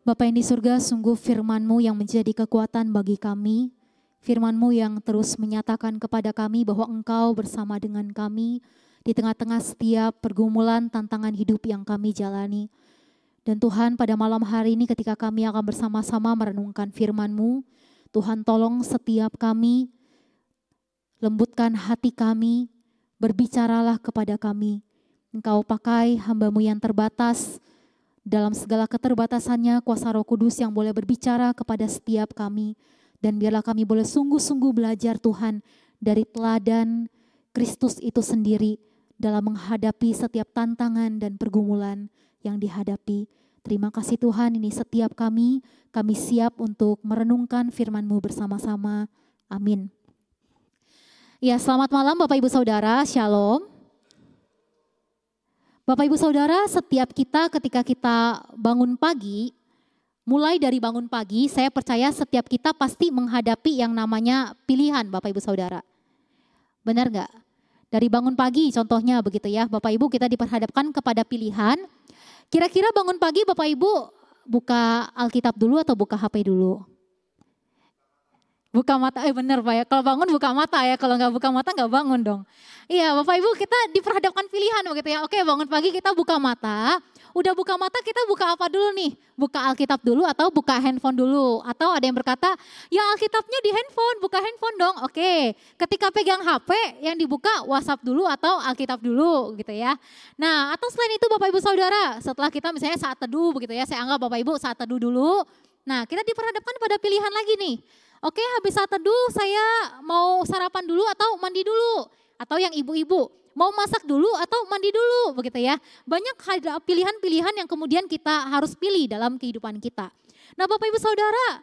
Bapa yang di surga, sungguh firman-Mu yang menjadi kekuatan bagi kami. Firman-Mu yang terus menyatakan kepada kami bahwa Engkau bersama dengan kami di tengah-tengah setiap pergumulan tantangan hidup yang kami jalani. Dan Tuhan, pada malam hari ini ketika kami akan bersama-sama merenungkan firman-Mu, Tuhan tolong setiap kami, lembutkan hati kami, berbicaralah kepada kami. Engkau pakai hamba-Mu yang terbatas, dalam segala keterbatasannya, kuasa Roh Kudus yang boleh berbicara kepada setiap kami. Dan biarlah kami boleh sungguh-sungguh belajar Tuhan dari teladan Kristus itu sendiri dalam menghadapi setiap tantangan dan pergumulan yang dihadapi. Terima kasih Tuhan, ini setiap kami siap untuk merenungkan firman-Mu bersama-sama. Amin. Ya, selamat malam Bapak Ibu Saudara, Shalom. Bapak Ibu Saudara, setiap kita ketika kita bangun pagi, mulai dari bangun pagi, saya percaya setiap kita pasti menghadapi yang namanya pilihan Bapak Ibu Saudara. Benar nggak? Dari bangun pagi contohnya begitu ya, Bapak Ibu kita diperhadapkan kepada pilihan. Kira-kira bangun pagi Bapak Ibu buka Alkitab dulu atau buka HP dulu? Buka mata, benar Pak ya, kalau bangun buka mata ya, kalau nggak buka mata nggak bangun dong. Iya Bapak Ibu kita diperhadapkan pilihan begitu ya, oke bangun pagi kita buka mata, udah buka mata kita buka apa dulu nih? Buka Alkitab dulu atau buka handphone dulu? Atau ada yang berkata, ya Alkitabnya di handphone, buka handphone dong. Oke, ketika pegang HP yang dibuka WhatsApp dulu atau Alkitab dulu gitu ya. Nah atau selain itu Bapak Ibu Saudara, setelah kita misalnya saat teduh begitu ya, saya anggap Bapak Ibu saat teduh dulu. Nah kita diperhadapkan pada pilihan lagi nih. Oke, habis saat teduh saya mau sarapan dulu atau mandi dulu. Atau yang ibu-ibu mau masak dulu atau mandi dulu begitu ya. Banyak pilihan-pilihan yang kemudian kita harus pilih dalam kehidupan kita. Nah Bapak Ibu Saudara,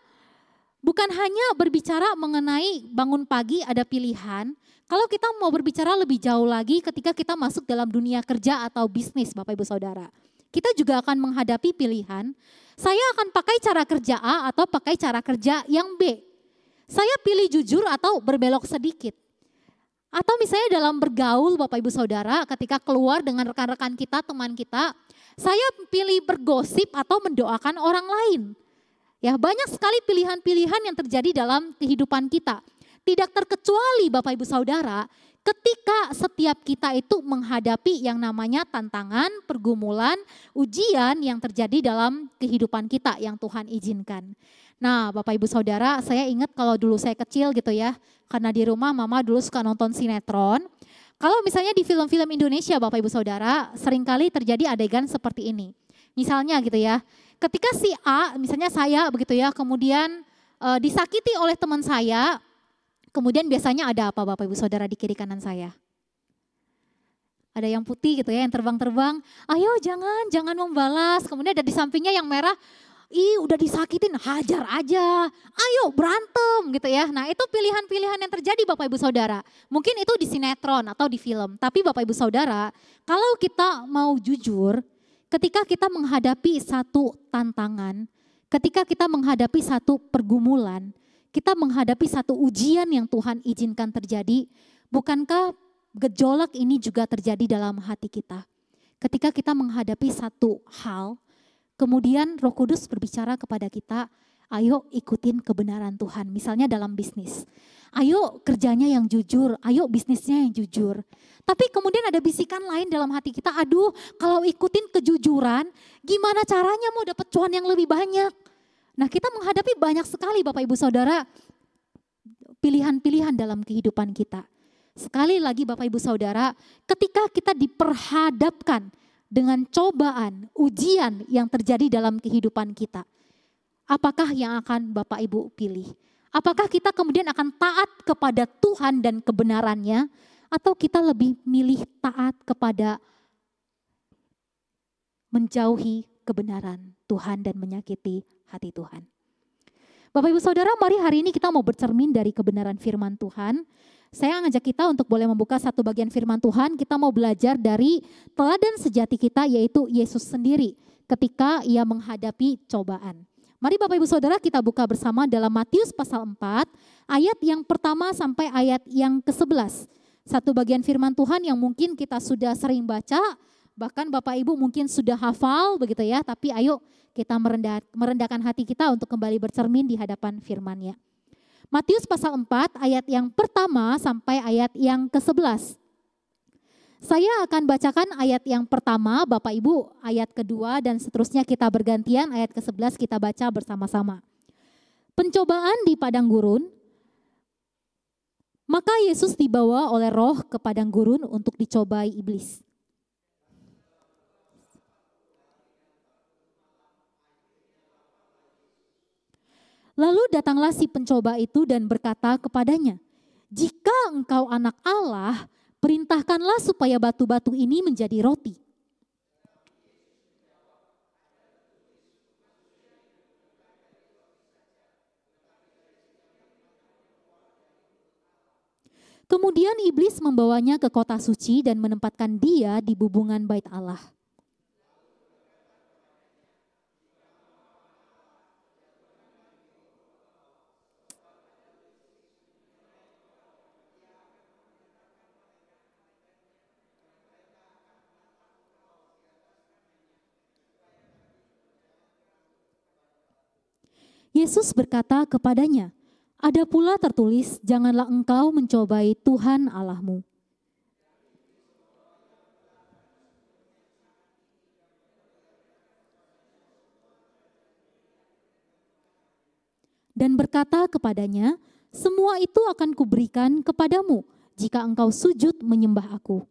bukan hanya berbicara mengenai bangun pagi ada pilihan. Kalau kita mau berbicara lebih jauh lagi ketika kita masuk dalam dunia kerja atau bisnis Bapak Ibu Saudara. Kita juga akan menghadapi pilihan, saya akan pakai cara kerja A atau pakai cara kerja yang B. Saya pilih jujur atau berbelok sedikit. Atau misalnya dalam bergaul Bapak Ibu Saudara ketika keluar dengan rekan-rekan kita, teman kita, saya pilih bergosip atau mendoakan orang lain. Ya, banyak sekali pilihan-pilihan yang terjadi dalam kehidupan kita. Tidak terkecuali Bapak Ibu Saudara, ketika setiap kita itu menghadapi yang namanya tantangan, pergumulan, ujian yang terjadi dalam kehidupan kita yang Tuhan izinkan. Nah Bapak Ibu Saudara, saya ingat kalau dulu saya kecil gitu ya, karena di rumah mama dulu suka nonton sinetron. Kalau misalnya di film-film Indonesia Bapak Ibu Saudara, seringkali terjadi adegan seperti ini. Misalnya gitu ya, ketika si A, misalnya saya begitu ya, kemudian disakiti oleh teman saya, kemudian biasanya ada apa Bapak Ibu Saudara di kiri kanan saya? Ada yang putih gitu ya, yang terbang-terbang, ayo jangan membalas, kemudian ada di sampingnya yang merah, udah disakitin, hajar aja, ayo berantem gitu ya. Nah itu pilihan-pilihan yang terjadi Bapak Ibu Saudara. Mungkin itu di sinetron atau di film. Tapi Bapak Ibu Saudara, kalau kita mau jujur, ketika kita menghadapi satu tantangan, ketika kita menghadapi satu pergumulan, kita menghadapi satu ujian yang Tuhan izinkan terjadi, bukankah gejolak ini juga terjadi dalam hati kita? Ketika kita menghadapi satu hal, kemudian Roh Kudus berbicara kepada kita, ayo ikutin kebenaran Tuhan. Misalnya dalam bisnis, ayo kerjanya yang jujur, ayo bisnisnya yang jujur. Tapi kemudian ada bisikan lain dalam hati kita, aduh kalau ikutin kejujuran, gimana caranya mau dapat cuan yang lebih banyak? Nah kita menghadapi banyak sekali Bapak Ibu Saudara, pilihan-pilihan dalam kehidupan kita. Sekali lagi Bapak Ibu Saudara, ketika kita diperhadapkan dengan cobaan, ujian yang terjadi dalam kehidupan kita, apakah yang akan Bapak Ibu pilih? Apakah kita kemudian akan taat kepada Tuhan dan kebenarannya, atau kita lebih milih taat kepada menjauhi kebenaran Tuhan dan menyakiti hati Tuhan? Bapak Ibu Saudara, mari hari ini kita mau bercermin dari kebenaran firman Tuhan. Saya ngajak kita untuk boleh membuka satu bagian firman Tuhan. Kita mau belajar dari teladan sejati kita, yaitu Yesus sendiri ketika ia menghadapi cobaan. Mari Bapak Ibu Saudara kita buka bersama dalam Matius pasal 4 ayat yang pertama sampai ayat yang ke-11. Satu bagian firman Tuhan yang mungkin kita sudah sering baca, Bahkan Bapak Ibu mungkin sudah hafal begitu ya, tapi ayo kita merendahkan hati kita untuk kembali bercermin di hadapan firman-Nya. Matius pasal 4 ayat yang pertama sampai ayat yang ke-11. Saya akan bacakan ayat yang pertama, Bapak Ibu ayat kedua dan seterusnya kita bergantian, ayat ke-11 kita baca bersama-sama. Pencobaan di padang gurun. Maka Yesus dibawa oleh Roh ke padang gurun untuk dicobai iblis. Lalu datanglah si pencoba itu dan berkata kepadanya, "Jika engkau anak Allah, perintahkanlah supaya batu-batu ini menjadi roti." Kemudian iblis membawanya ke kota suci dan menempatkan dia di bubungan bait Allah. Yesus berkata kepadanya, "Ada pula tertulis, janganlah engkau mencobai Tuhan Allahmu." Dan berkata kepadanya, "Semua itu akan kuberikan kepadamu jika engkau sujud menyembah aku."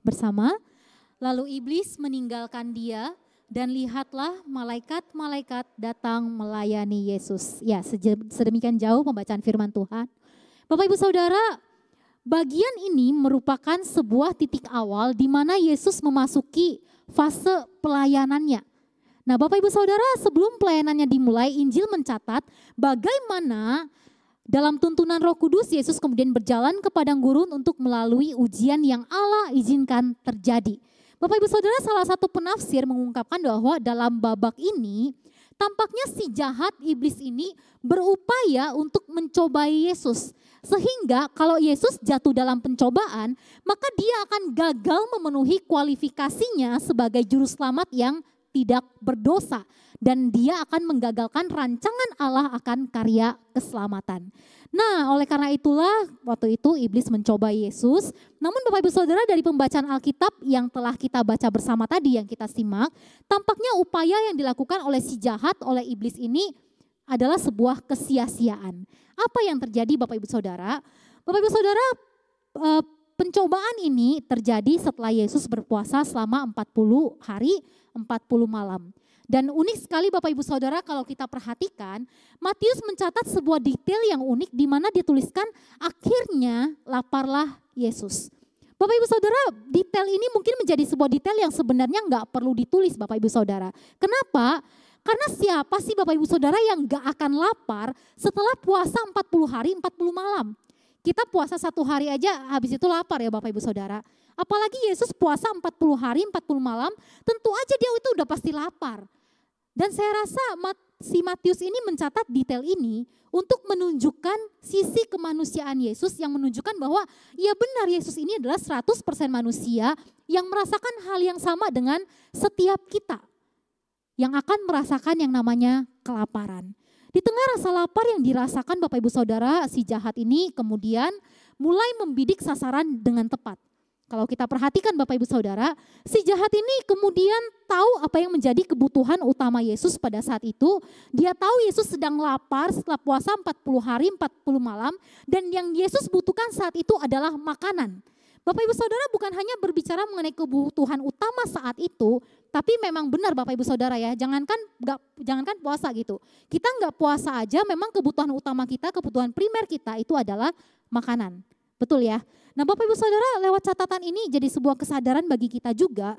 Bersama, lalu iblis meninggalkan dia dan lihatlah malaikat-malaikat datang melayani Yesus. Ya, sedemikian jauh pembacaan firman Tuhan. Bapak Ibu Saudara, bagian ini merupakan sebuah titik awal di mana Yesus memasuki fase pelayanannya. Nah, Bapak Ibu Saudara, sebelum pelayanannya dimulai, Injil mencatat bagaimana dalam tuntunan Roh Kudus, Yesus kemudian berjalan ke padang gurun untuk melalui ujian yang Allah izinkan terjadi. Bapak Ibu Saudara, salah satu penafsir mengungkapkan bahwa dalam babak ini, tampaknya si jahat iblis ini berupaya untuk mencobai Yesus. Sehingga kalau Yesus jatuh dalam pencobaan, maka dia akan gagal memenuhi kualifikasinya sebagai juru selamat yang tidak berdosa. Dan dia akan menggagalkan rancangan Allah akan karya keselamatan. Nah, oleh karena itulah waktu itu iblis mencoba Yesus. Namun Bapak Ibu Saudara, dari pembacaan Alkitab yang telah kita baca bersama tadi yang kita simak, tampaknya upaya yang dilakukan oleh si jahat, oleh iblis ini adalah sebuah kesia-siaan. Apa yang terjadi Bapak Ibu Saudara? Bapak Ibu Saudara, pencobaan ini terjadi setelah Yesus berpuasa selama 40 hari, 40 malam. Dan unik sekali Bapak Ibu Saudara kalau kita perhatikan, Matius mencatat sebuah detail yang unik di mana dituliskan akhirnya laparlah Yesus. Bapak Ibu Saudara, detail ini mungkin menjadi sebuah detail yang sebenarnya nggak perlu ditulis Bapak Ibu Saudara. Kenapa? Karena siapa sih Bapak Ibu Saudara yang nggak akan lapar setelah puasa 40 hari 40 malam? Kita puasa 1 hari aja habis itu lapar ya Bapak Ibu Saudara. Apalagi Yesus puasa 40 hari 40 malam, tentu aja dia itu udah pasti lapar. Dan saya rasa si Matius ini mencatat detail ini untuk menunjukkan sisi kemanusiaan Yesus yang menunjukkan bahwa ya benar Yesus ini adalah 100% manusia yang merasakan hal yang sama dengan setiap kita. Yang akan merasakan yang namanya kelaparan. Di tengah rasa lapar yang dirasakan Bapak Ibu Saudara, si jahat ini kemudian mulai membidik sasaran dengan tepat. Kalau kita perhatikan Bapak Ibu Saudara, si jahat ini kemudian tahu apa yang menjadi kebutuhan utama Yesus pada saat itu. Dia tahu Yesus sedang lapar setelah puasa 40 hari 40 malam dan yang Yesus butuhkan saat itu adalah makanan. Bapak Ibu Saudara bukan hanya berbicara mengenai kebutuhan utama saat itu, tapi memang benar Bapak Ibu Saudara ya, jangankan puasa gitu. Kita nggak puasa aja, memang kebutuhan utama kita, kebutuhan primer kita itu adalah makanan. Betul ya? Nah Bapak Ibu Saudara, lewat catatan ini jadi sebuah kesadaran bagi kita juga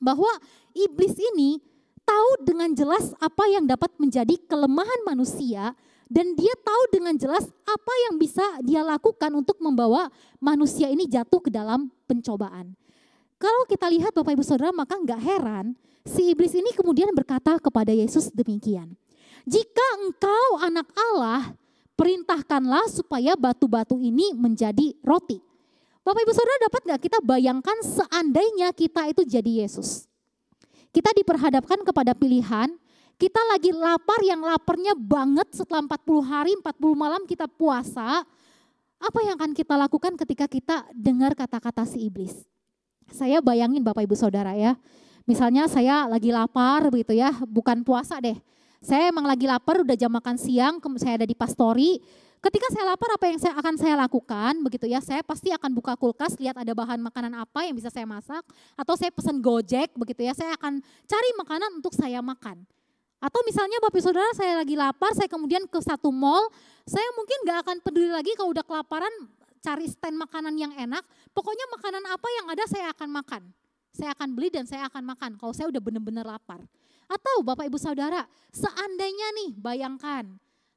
bahwa iblis ini tahu dengan jelas apa yang dapat menjadi kelemahan manusia dan dia tahu dengan jelas apa yang bisa dia lakukan untuk membawa manusia ini jatuh ke dalam pencobaan. kalau kita lihat Bapak Ibu Saudara, maka nggak heran si iblis ini kemudian berkata kepada Yesus demikian. Jika engkau anak Allah, perintahkanlah supaya batu-batu ini menjadi roti. Bapak Ibu Saudara, dapat nggak kita bayangkan seandainya kita itu jadi Yesus? Kita diperhadapkan kepada pilihan, kita lagi lapar yang laparnya banget setelah 40 hari, 40 malam kita puasa. Apa yang akan kita lakukan ketika kita dengar kata-kata si iblis? Saya bayangin Bapak Ibu Saudara ya, misalnya saya lagi lapar begitu ya, bukan puasa deh. Saya emang lagi lapar, udah jam makan siang, saya ada di pastori. Ketika saya lapar, apa yang akan saya lakukan begitu ya? Saya pasti akan buka kulkas, lihat ada bahan makanan apa yang bisa saya masak, atau saya pesan Gojek begitu ya. Saya akan cari makanan untuk saya makan. Atau misalnya Bapak Saudara, saya lagi lapar, saya kemudian ke satu mall, saya mungkin gak akan peduli lagi kalau udah kelaparan, cari stand makanan yang enak. Pokoknya makanan apa yang ada saya akan makan. Saya akan beli dan saya akan makan kalau saya udah benar-benar lapar. Atau Bapak Ibu Saudara, seandainya nih bayangkan,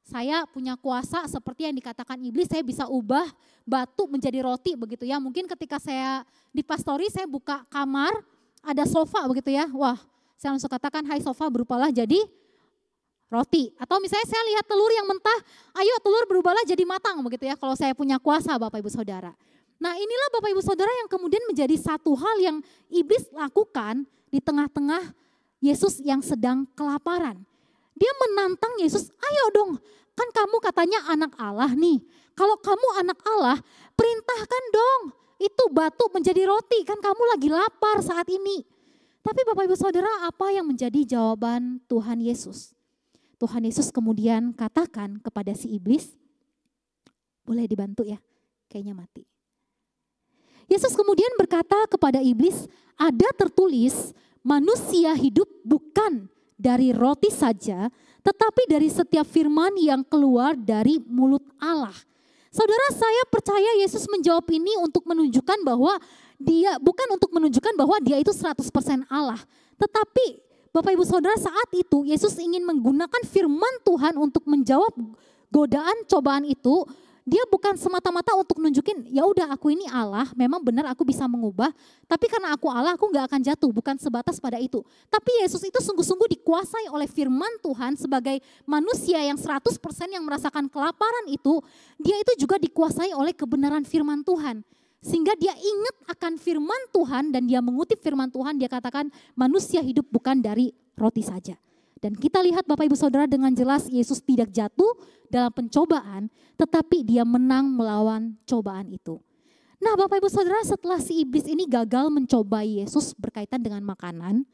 saya punya kuasa seperti yang dikatakan iblis, saya bisa ubah batu menjadi roti begitu ya. Mungkin ketika saya di pastori, saya buka kamar, ada sofa begitu ya. Wah, saya langsung katakan, hai sofa berupalah jadi roti. Atau misalnya saya lihat telur yang mentah, ayo telur berubahlah jadi matang begitu ya. Kalau saya punya kuasa Bapak Ibu Saudara. Nah inilah Bapak Ibu Saudara yang kemudian menjadi satu hal yang iblis lakukan di tengah-tengah Yesus yang sedang kelaparan. Dia menantang Yesus, ayo dong, kan kamu katanya anak Allah nih. Kalau kamu anak Allah, perintahkan dong itu batu menjadi roti, kan kamu lagi lapar saat ini. Tapi Bapak Ibu Saudara, apa yang menjadi jawaban Tuhan Yesus? Tuhan Yesus kemudian katakan kepada si iblis, boleh dibantu ya, kayaknya mati. Yesus kemudian berkata kepada iblis, ada tertulis manusia hidup bukan dari roti saja, tetapi dari setiap firman yang keluar dari mulut Allah. Saudara, saya percaya Yesus menjawab ini untuk menunjukkan bahwa dia bukan untuk menunjukkan bahwa dia itu 100% Allah. Tetapi Bapak Ibu Saudara, saat itu Yesus ingin menggunakan firman Tuhan untuk menjawab godaan cobaan itu. Dia bukan semata-mata untuk nunjukin, ya udah aku ini Allah, memang benar aku bisa mengubah, tapi karena aku Allah aku gak akan jatuh, bukan sebatas pada itu. Tapi Yesus itu sungguh-sungguh dikuasai oleh firman Tuhan sebagai manusia yang 100% yang merasakan kelaparan itu, dia itu juga dikuasai oleh kebenaran firman Tuhan. Sehingga dia ingat akan firman Tuhan dan dia mengutip firman Tuhan, dia katakan manusia hidup bukan dari roti saja. Dan kita lihat Bapak Ibu Saudara dengan jelas Yesus tidak jatuh dalam pencobaan, tetapi dia menang melawan cobaan itu. Nah Bapak Ibu Saudara, setelah si iblis ini gagal mencobai Yesus berkaitan dengan makanan,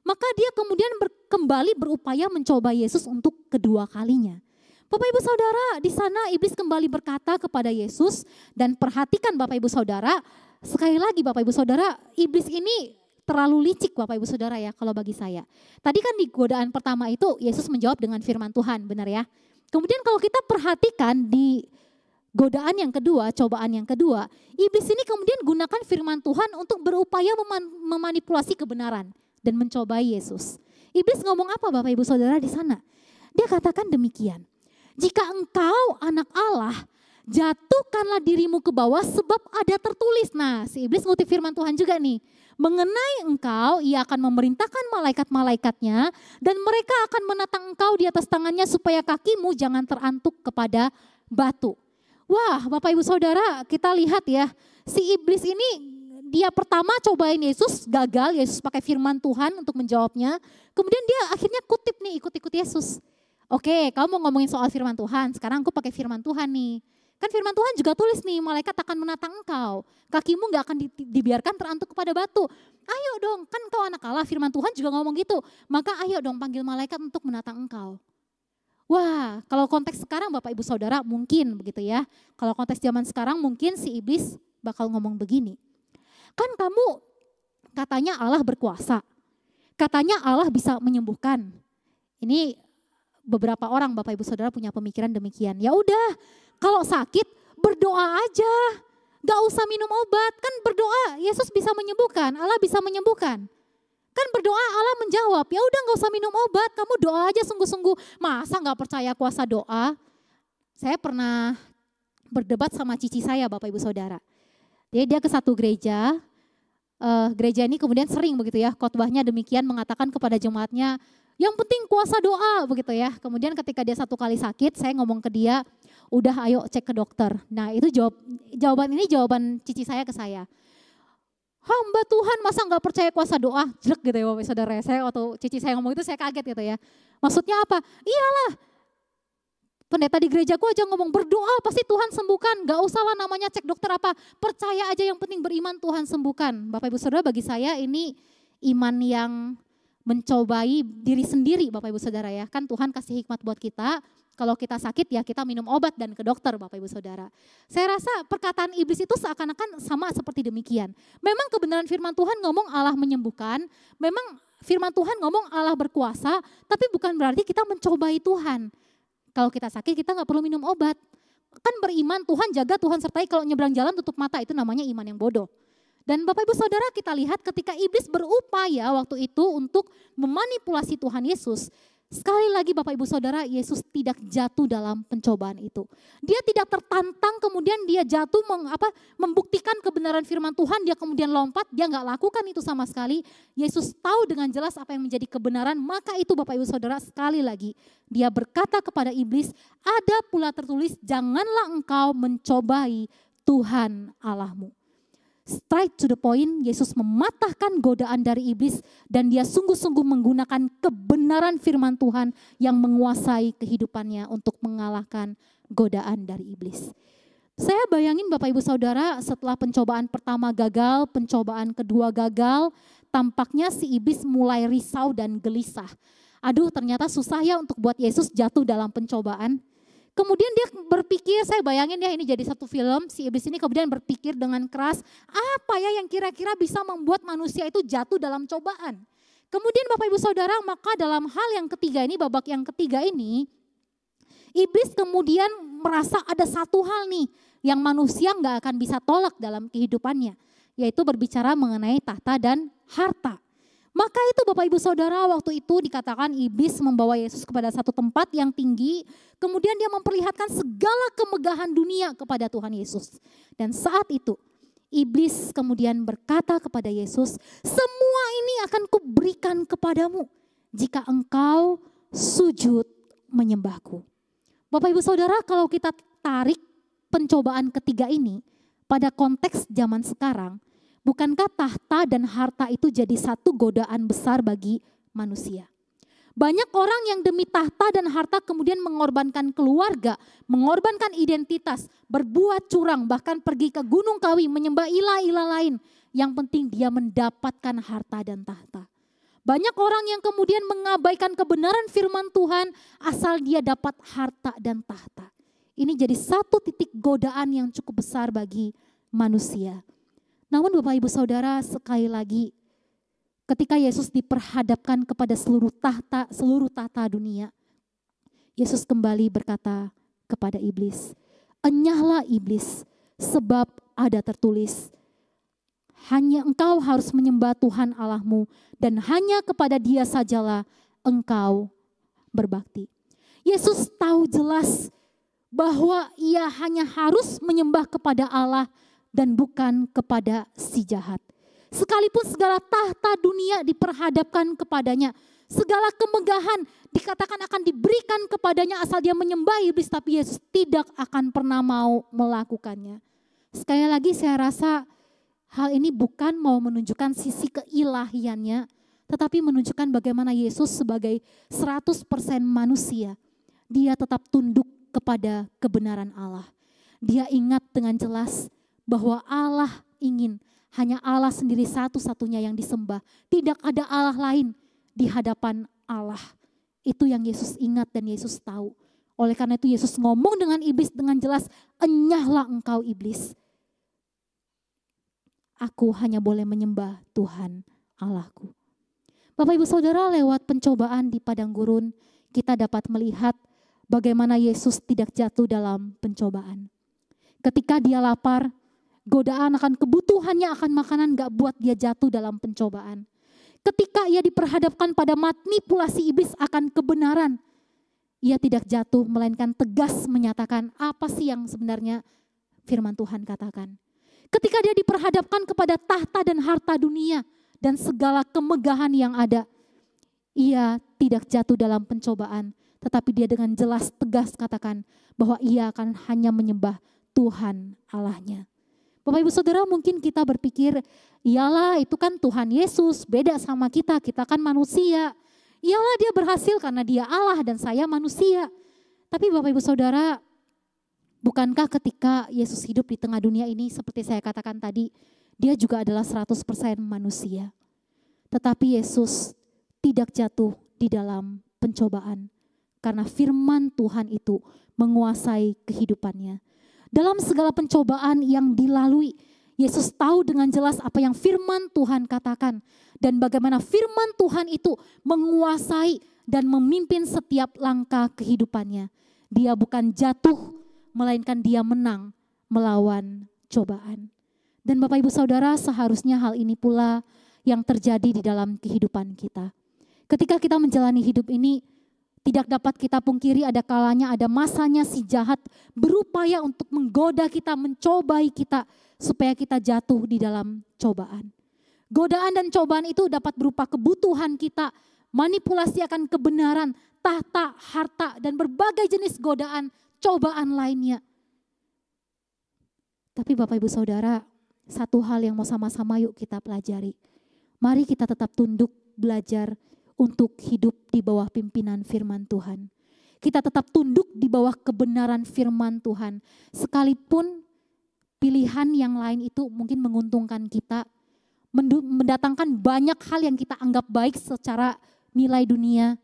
maka dia kemudian kembali berupaya mencoba Yesus untuk kedua kalinya. Bapak Ibu Saudara, di sana iblis kembali berkata kepada Yesus, dan perhatikan Bapak Ibu Saudara, sekali lagi Bapak Ibu Saudara, iblis ini terlalu licik Bapak Ibu Saudara ya kalau bagi saya. Tadi kan di godaan pertama itu Yesus menjawab dengan firman Tuhan, benar ya. Kemudian kalau kita perhatikan di godaan yang kedua, cobaan yang kedua, iblis ini kemudian gunakan firman Tuhan untuk berupaya memanipulasi kebenaran dan mencobai Yesus. Iblis ngomong apa Bapak Ibu Saudara di sana? Dia katakan demikian, jika engkau anak Allah, jatuhkanlah dirimu ke bawah sebab ada tertulis. Nah si iblis ngutip firman Tuhan juga nih. Mengenai engkau, ia akan memerintahkan malaikat-malaikatnya dan mereka akan menatang engkau di atas tangannya supaya kakimu jangan terantuk kepada batu. Wah Bapak Ibu Saudara, kita lihat ya, si iblis ini dia pertama cobain Yesus, gagal, Yesus pakai firman Tuhan untuk menjawabnya. Kemudian dia akhirnya kutip nih, ikut-ikut Yesus. Oke, kamu mau ngomongin soal firman Tuhan, sekarang aku pakai firman Tuhan nih. Kan firman Tuhan juga tulis nih, malaikat akan menatang engkau. Kakimu gak akan dibiarkan terantuk kepada batu. Ayo dong, kan kau anak Allah, firman Tuhan juga ngomong gitu. Maka ayo dong panggil malaikat untuk menatang engkau. Wah, kalau konteks sekarang Bapak Ibu Saudara mungkin begitu ya. Kalau konteks zaman sekarang mungkin si iblis bakal ngomong begini. Kan kamu katanya Allah berkuasa. Katanya Allah bisa menyembuhkan. Ini beberapa orang Bapak Ibu Saudara punya pemikiran demikian. Ya udah, kalau sakit berdoa aja, gak usah minum obat. Kan berdoa Yesus bisa menyembuhkan, Allah bisa menyembuhkan. Kan berdoa Allah menjawab, ya udah gak usah minum obat, kamu doa aja sungguh-sungguh. Masa gak percaya kuasa doa? Saya pernah berdebat sama cici saya Bapak Ibu Saudara. Dia ke satu gereja, gereja ini kemudian sering begitu ya, khotbahnya demikian mengatakan kepada jemaatnya, yang penting kuasa doa begitu ya. Kemudian ketika dia satu kali sakit, saya ngomong ke dia, udah ayo cek ke dokter. Nah itu jawaban cici saya ke saya. Hamba Tuhan masa nggak percaya kuasa doa? Jelek gitu ya Bapak Saudara. Saya waktu cici saya ngomong itu saya kaget gitu ya. Maksudnya apa? Iyalah, pendeta di gerejaku aja ngomong berdoa pasti Tuhan sembuhkan. Gak usah lah namanya cek dokter apa. Percaya aja yang penting beriman Tuhan sembuhkan. Bapak Ibu Saudara, bagi saya ini iman yang mencobai diri sendiri Bapak Ibu Saudara ya. Kan Tuhan kasih hikmat buat kita. Kalau kita sakit ya kita minum obat dan ke dokter Bapak Ibu Saudara. Saya rasa perkataan iblis itu seakan-akan sama seperti demikian. Memang kebenaran firman Tuhan ngomong Allah menyembuhkan. Memang firman Tuhan ngomong Allah berkuasa. Tapi bukan berarti kita mencobai Tuhan. Kalau kita sakit kita gak perlu minum obat. Kan beriman Tuhan jaga, Tuhan sertai. Kalau nyebrang jalan tutup mata itu namanya iman yang bodoh. Dan Bapak Ibu Saudara kita lihat ketika iblis berupaya waktu itu untuk memanipulasi Tuhan Yesus. Sekali lagi Bapak Ibu Saudara, Yesus tidak jatuh dalam pencobaan itu. Dia tidak tertantang kemudian dia jatuh membuktikan kebenaran firman Tuhan, dia kemudian lompat, dia nggak lakukan itu sama sekali. Yesus tahu dengan jelas apa yang menjadi kebenaran, maka itu Bapak Ibu Saudara sekali lagi. Dia berkata kepada iblis, ada pula tertulis, janganlah engkau mencobai Tuhan Allahmu. Straight to the point, Yesus mematahkan godaan dari iblis dan dia sungguh-sungguh menggunakan kebenaran firman Tuhan yang menguasai kehidupannya untuk mengalahkan godaan dari iblis. Saya bayangin Bapak Ibu Saudara setelah pencobaan pertama gagal, pencobaan kedua gagal, tampaknya si iblis mulai risau dan gelisah. Aduh ternyata susah ya untuk buat Yesus jatuh dalam pencobaan. Kemudian dia berpikir, saya bayangin ya ini jadi satu film, si iblis ini kemudian berpikir dengan keras, apa ya yang kira-kira bisa membuat manusia itu jatuh dalam cobaan. Kemudian Bapak Ibu Saudara, maka dalam hal yang ketiga ini, babak yang ketiga ini, iblis kemudian merasa ada satu hal nih yang manusia nggak akan bisa tolak dalam kehidupannya, yaitu berbicara mengenai tahta dan harta. Maka itu Bapak Ibu Saudara waktu itu dikatakan iblis membawa Yesus kepada satu tempat yang tinggi. Kemudian dia memperlihatkan segala kemegahan dunia kepada Tuhan Yesus. Dan saat itu iblis kemudian berkata kepada Yesus, semua ini akan kuberikan kepadamu jika engkau sujud menyembahku. Bapak Ibu Saudara, kalau kita tarik pencobaan ketiga ini pada konteks zaman sekarang, bukankah tahta dan harta itu jadi satu godaan besar bagi manusia? Banyak orang yang demi tahta dan harta kemudian mengorbankan keluarga, mengorbankan identitas, berbuat curang, bahkan pergi ke Gunung Kawi menyembah ilah-ilah lain. Yang penting dia mendapatkan harta dan tahta. Banyak orang yang kemudian mengabaikan kebenaran firman Tuhan asal dia dapat harta dan tahta. Ini jadi satu titik godaan yang cukup besar bagi manusia. Namun Bapak Ibu Saudara sekali lagi ketika Yesus diperhadapkan kepada seluruh tahta dunia, Yesus kembali berkata kepada iblis, enyahlah iblis sebab ada tertulis, hanya engkau harus menyembah Tuhan Allahmu dan hanya kepada Dia sajalah engkau berbakti. Yesus tahu jelas bahwa ia hanya harus menyembah kepada Allah dan bukan kepada si jahat. Sekalipun segala tahta dunia diperhadapkan kepadanya, segala kemegahan dikatakan akan diberikan kepadanya asal dia menyembah iblis, tapi Yesus tidak akan pernah mau melakukannya. Sekali lagi saya rasa hal ini bukan mau menunjukkan sisi keilahiannya, tetapi menunjukkan bagaimana Yesus sebagai 100% manusia, dia tetap tunduk kepada kebenaran Allah. Dia ingat dengan jelas bahwa Allah ingin hanya Allah sendiri satu-satunya yang disembah. Tidak ada Allah lain di hadapan Allah. Itu yang Yesus ingat dan Yesus tahu. Oleh karena itu Yesus ngomong dengan iblis dengan jelas, enyahlah engkau iblis. Aku hanya boleh menyembah Tuhan Allahku. Bapak Ibu Saudara, lewat pencobaan di padang gurun, kita dapat melihat bagaimana Yesus tidak jatuh dalam pencobaan. Ketika dia lapar, godaan akan kebutuhannya akan makanan gak buat dia jatuh dalam pencobaan. Ketika ia diperhadapkan pada manipulasi iblis akan kebenaran, ia tidak jatuh melainkan tegas menyatakan apa sih yang sebenarnya firman Tuhan katakan. Ketika dia diperhadapkan kepada tahta dan harta dunia dan segala kemegahan yang ada, ia tidak jatuh dalam pencobaan, tetapi dia dengan jelas tegas katakan bahwa ia akan hanya menyembah Tuhan Allahnya. Bapak Ibu Saudara, mungkin kita berpikir, iyalah itu kan Tuhan Yesus, beda sama kita kan manusia. Iyalah dia berhasil karena dia Allah dan saya manusia. Tapi Bapak Ibu Saudara, bukankah ketika Yesus hidup di tengah dunia ini seperti saya katakan tadi, dia juga adalah 100% manusia. Tetapi Yesus tidak jatuh di dalam pencobaan karena firman Tuhan itu menguasai kehidupannya. Dalam segala pencobaan yang dilalui, Yesus tahu dengan jelas apa yang firman Tuhan katakan dan bagaimana firman Tuhan itu menguasai dan memimpin setiap langkah kehidupannya. Dia bukan jatuh, melainkan dia menang melawan cobaan. Dan Bapak Ibu Saudara, seharusnya hal ini pula yang terjadi di dalam kehidupan kita. Ketika kita menjalani hidup ini, tidak dapat kita pungkiri ada kalanya, ada masanya si jahat berupaya untuk menggoda kita, mencobai kita supaya kita jatuh di dalam cobaan. Godaan dan cobaan itu dapat berupa kebutuhan kita, manipulasi akan kebenaran, tahta, harta, dan berbagai jenis godaan, cobaan lainnya. Tapi Bapak Ibu Saudara, satu hal yang mau sama-sama yuk kita pelajari. Mari kita tetap tunduk belajar untuk hidup di bawah pimpinan firman Tuhan. Kita tetap tunduk di bawah kebenaran firman Tuhan. Sekalipun pilihan yang lain itu mungkin menguntungkan kita, mendatangkan banyak hal yang kita anggap baik secara nilai dunia.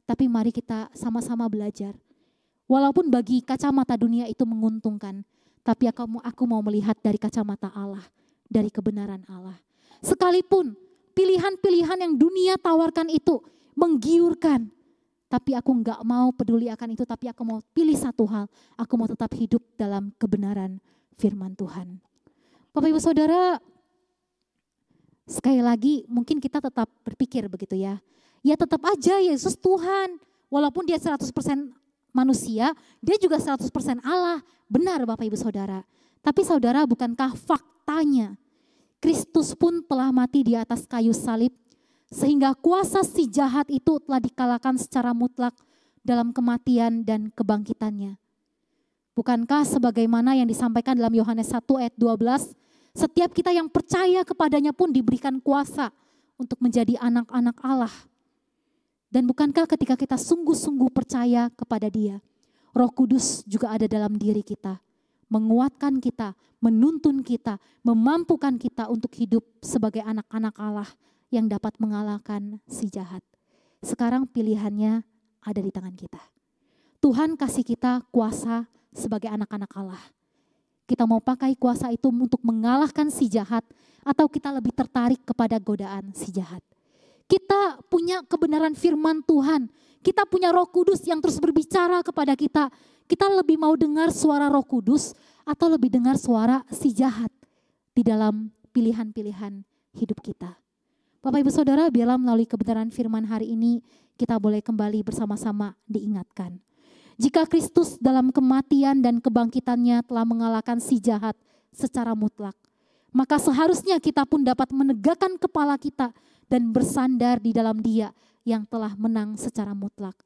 Tapi mari kita sama-sama belajar. Walaupun bagi kacamata dunia itu menguntungkan, tapi aku mau melihat dari kacamata Allah, dari kebenaran Allah. Sekalipun pilihan-pilihan yang dunia tawarkan itu menggiurkan, tapi aku enggak mau peduli akan itu, tapi aku mau pilih satu hal, aku mau tetap hidup dalam kebenaran firman Tuhan. Bapak Ibu Saudara, sekali lagi mungkin kita tetap berpikir begitu ya. Ya tetap aja Yesus Tuhan, walaupun dia 100% manusia, dia juga 100% Allah. Benar Bapak Ibu Saudara. Tapi saudara, bukankah faktanya Kristus pun telah mati di atas kayu salib, sehingga kuasa si jahat itu telah dikalahkan secara mutlak dalam kematian dan kebangkitannya. Bukankah sebagaimana yang disampaikan dalam Yohanes 1 ayat 12, setiap kita yang percaya kepadanya pun diberikan kuasa untuk menjadi anak-anak Allah. Dan bukankah ketika kita sungguh-sungguh percaya kepada Dia, Roh Kudus juga ada dalam diri kita, menguatkan kita, menuntun kita, memampukan kita untuk hidup sebagai anak-anak Allah yang dapat mengalahkan si jahat. Sekarang pilihannya ada di tangan kita. Tuhan kasih kita kuasa sebagai anak-anak Allah. Kita mau pakai kuasa itu untuk mengalahkan si jahat atau kita lebih tertarik kepada godaan si jahat. Kita punya kebenaran firman Tuhan. Kita punya Roh Kudus yang terus berbicara kepada kita. Kita lebih mau dengar suara Roh Kudus atau lebih dengar suara si jahat di dalam pilihan-pilihan hidup kita. Bapak Ibu Saudara, biarlah melalui kebenaran firman hari ini kita boleh kembali bersama-sama diingatkan. Jika Kristus dalam kematian dan kebangkitannya telah mengalahkan si jahat secara mutlak, maka seharusnya kita pun dapat menegakkan kepala kita dan bersandar di dalam Dia yang telah menang secara mutlak.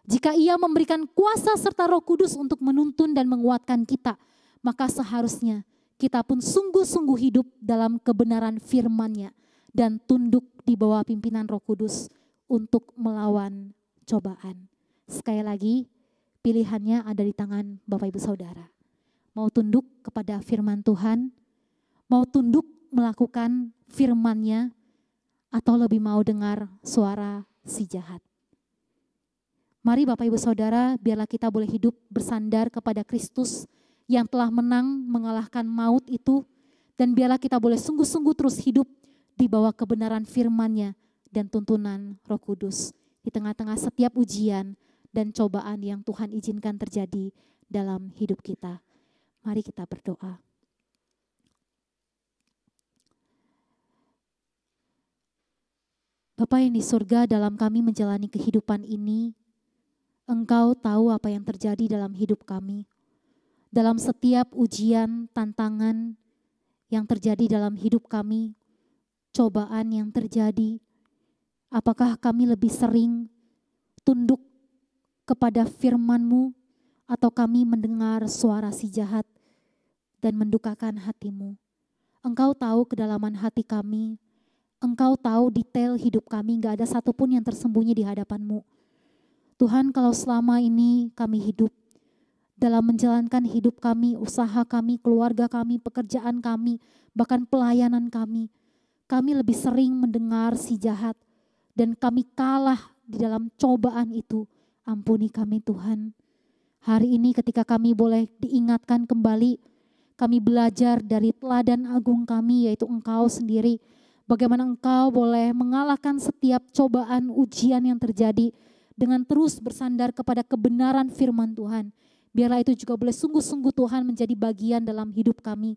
Jika Ia memberikan kuasa serta Roh Kudus untuk menuntun dan menguatkan kita, maka seharusnya kita pun sungguh-sungguh hidup dalam kebenaran firman-Nya dan tunduk di bawah pimpinan Roh Kudus untuk melawan cobaan. Sekali lagi, pilihannya ada di tangan Bapak Ibu Saudara. Mau tunduk kepada firman Tuhan, mau tunduk melakukan firman-Nya, atau lebih mau dengar suara si jahat. Mari Bapak Ibu Saudara, biarlah kita boleh hidup bersandar kepada Kristus yang telah menang mengalahkan maut itu, dan biarlah kita boleh sungguh-sungguh terus hidup di bawah kebenaran firman-Nya dan tuntunan Roh Kudus di tengah-tengah setiap ujian dan cobaan yang Tuhan izinkan terjadi dalam hidup kita. Mari kita berdoa. Bapa yang di surga, dalam kami menjalani kehidupan ini, Engkau tahu apa yang terjadi dalam hidup kami. Dalam setiap ujian, tantangan yang terjadi dalam hidup kami, cobaan yang terjadi, apakah kami lebih sering tunduk kepada firman-Mu atau kami mendengar suara si jahat dan mendukakan hati-Mu? Engkau tahu kedalaman hati kami, Engkau tahu detail hidup kami, gak ada satupun yang tersembunyi di hadapan-Mu. Tuhan, kalau selama ini kami hidup dalam menjalankan hidup kami, usaha kami, keluarga kami, pekerjaan kami, bahkan pelayanan kami lebih sering mendengar si jahat dan kami kalah di dalam cobaan itu. Ampuni kami Tuhan. Hari ini ketika kami boleh diingatkan kembali, kami belajar dari teladan agung kami yaitu Engkau sendiri. Bagaimana Engkau boleh mengalahkan setiap cobaan ujian yang terjadi dengan terus bersandar kepada kebenaran firman Tuhan. Biarlah itu juga boleh sungguh-sungguh Tuhan menjadi bagian dalam hidup kami.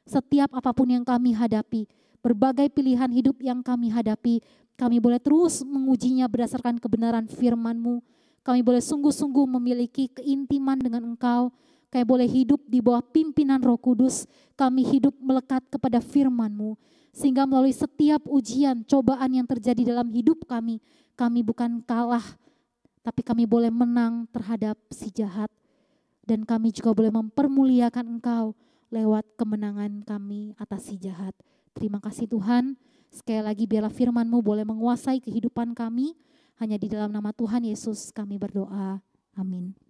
Setiap apapun yang kami hadapi, berbagai pilihan hidup yang kami hadapi, kami boleh terus mengujinya berdasarkan kebenaran firman-Mu. Kami boleh sungguh-sungguh memiliki keintiman dengan Engkau. Kami boleh hidup di bawah pimpinan Roh Kudus. Kami hidup melekat kepada firman-Mu. Sehingga melalui setiap ujian, cobaan yang terjadi dalam hidup kami bukan kalah, tapi kami boleh menang terhadap si jahat. Dan kami juga boleh mempermuliakan Engkau lewat kemenangan kami atas si jahat. Terima kasih Tuhan. Sekali lagi biarlah firman-Mu boleh menguasai kehidupan kami. Hanya di dalam nama Tuhan Yesus kami berdoa. Amin.